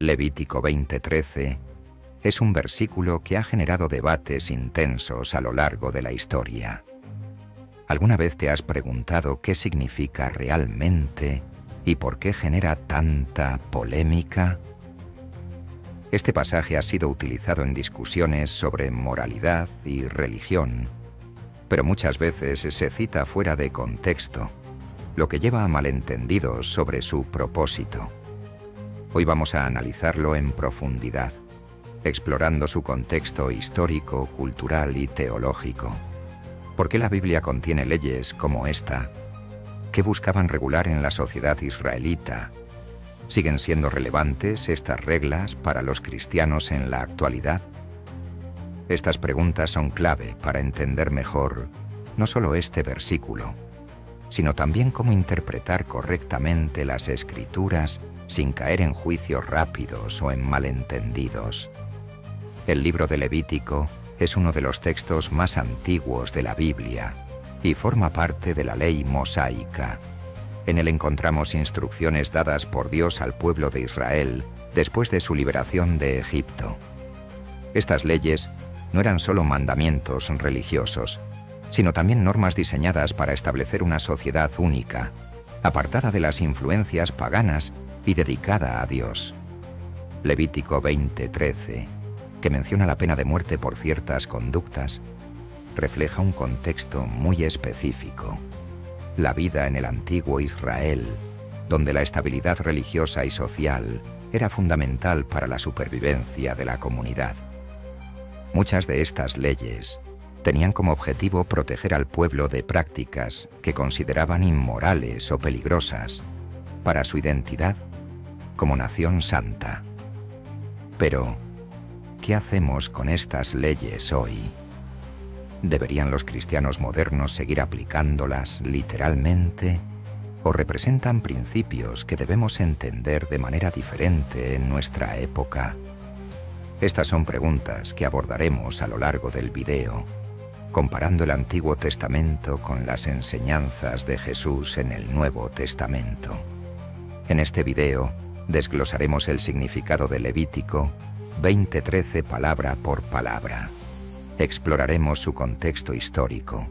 Levítico 20:13 es un versículo que ha generado debates intensos a lo largo de la historia. ¿Alguna vez te has preguntado qué significa realmente y por qué genera tanta polémica? Este pasaje ha sido utilizado en discusiones sobre moralidad y religión, pero muchas veces se cita fuera de contexto, lo que lleva a malentendidos sobre su propósito. Hoy vamos a analizarlo en profundidad, explorando su contexto histórico, cultural y teológico. ¿Por qué la Biblia contiene leyes como esta? ¿Qué buscaban regular en la sociedad israelita? ¿Siguen siendo relevantes estas reglas para los cristianos en la actualidad? Estas preguntas son clave para entender mejor no solo este versículo, sino también cómo interpretar correctamente las Escrituras sin caer en juicios rápidos o en malentendidos. El libro de Levítico es uno de los textos más antiguos de la Biblia y forma parte de la ley mosaica. En él encontramos instrucciones dadas por Dios al pueblo de Israel después de su liberación de Egipto. Estas leyes no eran solo mandamientos religiosos, sino también normas diseñadas para establecer una sociedad única, apartada de las influencias paganas y dedicada a Dios. Levítico 20:13, que menciona la pena de muerte por ciertas conductas, refleja un contexto muy específico: la vida en el antiguo Israel, donde la estabilidad religiosa y social era fundamental para la supervivencia de la comunidad. Muchas de estas leyes tenían como objetivo proteger al pueblo de prácticas que consideraban inmorales o peligrosas para su identidad como nación santa. Pero, ¿qué hacemos con estas leyes hoy? ¿Deberían los cristianos modernos seguir aplicándolas literalmente o representan principios que debemos entender de manera diferente en nuestra época? Estas son preguntas que abordaremos a lo largo del video, comparando el Antiguo Testamento con las enseñanzas de Jesús en el Nuevo Testamento. En este video desglosaremos el significado de Levítico 20:13 palabra por palabra. Exploraremos su contexto histórico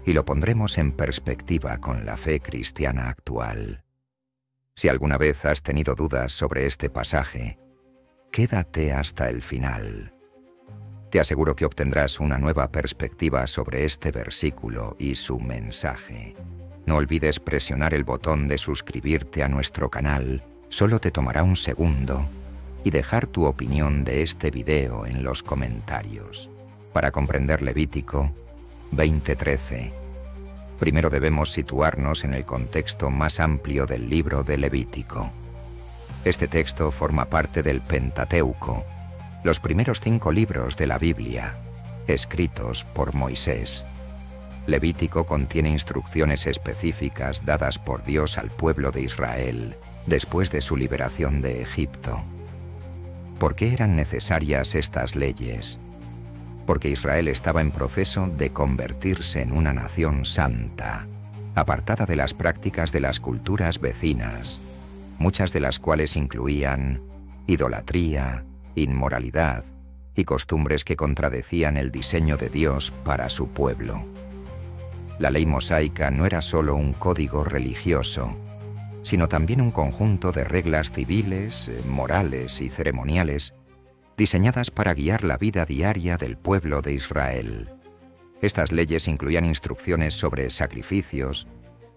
y lo pondremos en perspectiva con la fe cristiana actual. Si alguna vez has tenido dudas sobre este pasaje, quédate hasta el final. Te aseguro que obtendrás una nueva perspectiva sobre este versículo y su mensaje. No olvides presionar el botón de suscribirte a nuestro canal, solo te tomará un segundo, y dejar tu opinión de este video en los comentarios. Para comprender Levítico 20:13, primero debemos situarnos en el contexto más amplio del libro de Levítico. Este texto forma parte del Pentateuco, los primeros 5 libros de la Biblia, escritos por Moisés. Levítico contiene instrucciones específicas dadas por Dios al pueblo de Israel después de su liberación de Egipto. ¿Por qué eran necesarias estas leyes? Porque Israel estaba en proceso de convertirse en una nación santa, apartada de las prácticas de las culturas vecinas, muchas de las cuales incluían idolatría, inmoralidad y costumbres que contradecían el diseño de Dios para su pueblo. La ley mosaica no era solo un código religioso, sino también un conjunto de reglas civiles, morales y ceremoniales diseñadas para guiar la vida diaria del pueblo de Israel. Estas leyes incluían instrucciones sobre sacrificios,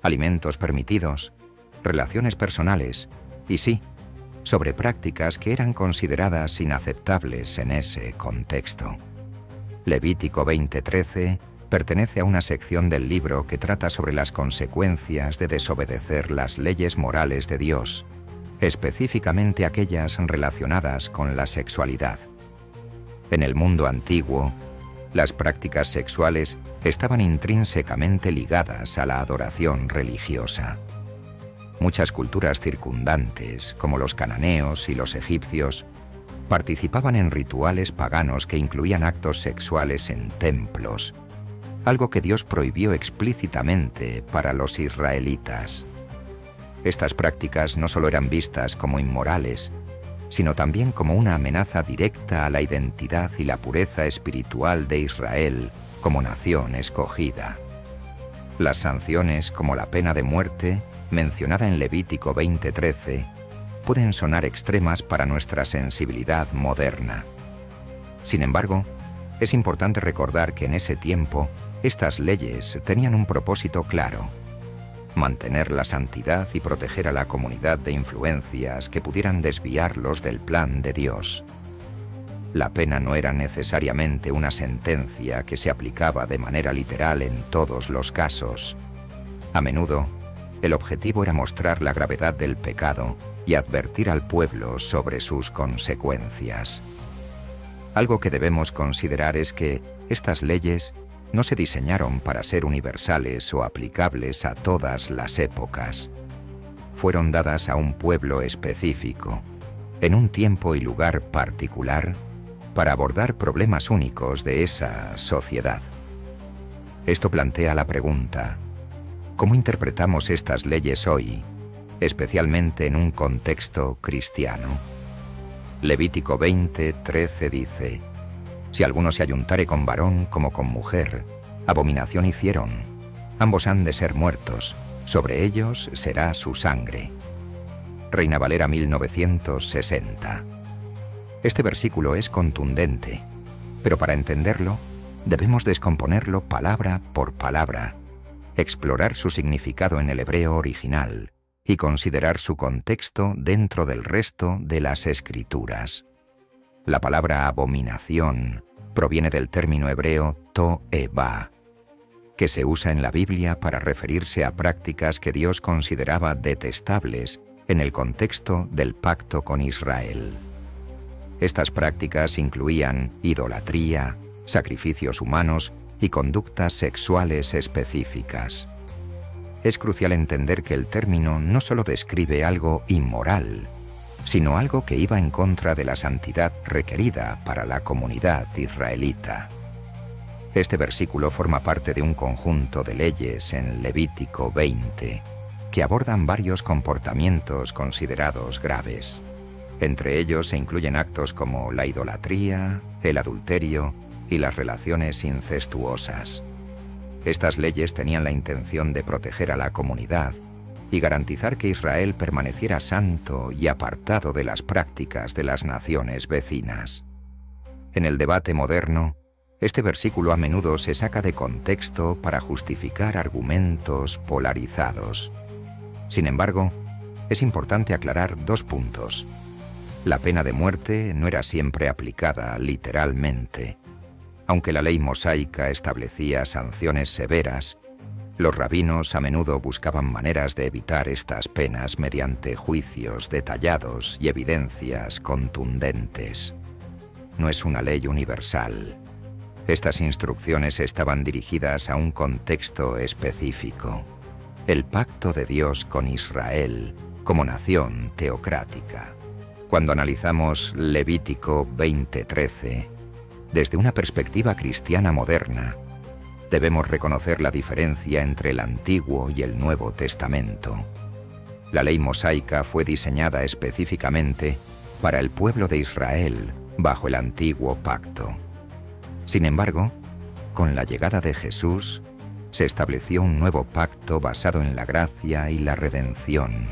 alimentos permitidos, relaciones personales y sí, sobre prácticas que eran consideradas inaceptables en ese contexto. Levítico 20:13 pertenece a una sección del libro que trata sobre las consecuencias de desobedecer las leyes morales de Dios, específicamente aquellas relacionadas con la sexualidad. En el mundo antiguo, las prácticas sexuales estaban intrínsecamente ligadas a la adoración religiosa. Muchas culturas circundantes, como los cananeos y los egipcios, participaban en rituales paganos que incluían actos sexuales en templos, algo que Dios prohibió explícitamente para los israelitas. Estas prácticas no solo eran vistas como inmorales, sino también como una amenaza directa a la identidad y la pureza espiritual de Israel como nación escogida. Las sanciones, como la pena de muerte, mencionada en Levítico 20:13, pueden sonar extremas para nuestra sensibilidad moderna. Sin embargo, es importante recordar que en ese tiempo, estas leyes tenían un propósito claro: mantener la santidad y proteger a la comunidad de influencias que pudieran desviarlos del plan de Dios. La pena no era necesariamente una sentencia que se aplicaba de manera literal en todos los casos. A menudo, el objetivo era mostrar la gravedad del pecado y advertir al pueblo sobre sus consecuencias. Algo que debemos considerar es que estas leyes no se diseñaron para ser universales o aplicables a todas las épocas. Fueron dadas a un pueblo específico, en un tiempo y lugar particular, para abordar problemas únicos de esa sociedad. Esto plantea la pregunta: ¿cómo interpretamos estas leyes hoy, especialmente en un contexto cristiano? Levítico 20:13 dice: si alguno se ayuntare con varón como con mujer, abominación hicieron, ambos han de ser muertos, sobre ellos será su sangre. Reina Valera 1960. Este versículo es contundente, pero para entenderlo, debemos descomponerlo palabra por palabra, explorar su significado en el hebreo original y considerar su contexto dentro del resto de las Escrituras. La palabra abominación proviene del término hebreo to'evah, que se usa en la Biblia para referirse a prácticas que Dios consideraba detestables en el contexto del pacto con Israel. Estas prácticas incluían idolatría, sacrificios humanos y conductas sexuales específicas. Es crucial entender que el término no solo describe algo inmoral, sino algo que iba en contra de la santidad requerida para la comunidad israelita. Este versículo forma parte de un conjunto de leyes en Levítico 20 que abordan varios comportamientos considerados graves. Entre ellos se incluyen actos como la idolatría, el adulterio y las relaciones incestuosas. Estas leyes tenían la intención de proteger a la comunidad y garantizar que Israel permaneciera santo y apartado de las prácticas de las naciones vecinas. En el debate moderno, este versículo a menudo se saca de contexto para justificar argumentos polarizados. Sin embargo, es importante aclarar dos puntos. La pena de muerte no era siempre aplicada literalmente. Aunque la ley mosaica establecía sanciones severas, los rabinos a menudo buscaban maneras de evitar estas penas mediante juicios detallados y evidencias contundentes. No es una ley universal. Estas instrucciones estaban dirigidas a un contexto específico: el pacto de Dios con Israel como nación teocrática. Cuando analizamos Levítico 20:13, desde una perspectiva cristiana moderna, debemos reconocer la diferencia entre el Antiguo y el Nuevo Testamento. La ley mosaica fue diseñada específicamente para el pueblo de Israel bajo el Antiguo Pacto. Sin embargo, con la llegada de Jesús, se estableció un nuevo pacto basado en la gracia y la redención,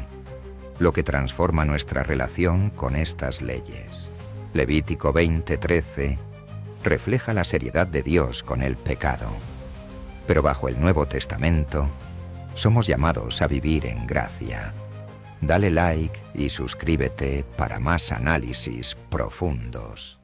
lo que transforma nuestra relación con estas leyes. Levítico 20:13 refleja la seriedad de Dios con el pecado. Pero bajo el Nuevo Testamento, somos llamados a vivir en gracia. Dale like y suscríbete para más análisis profundos.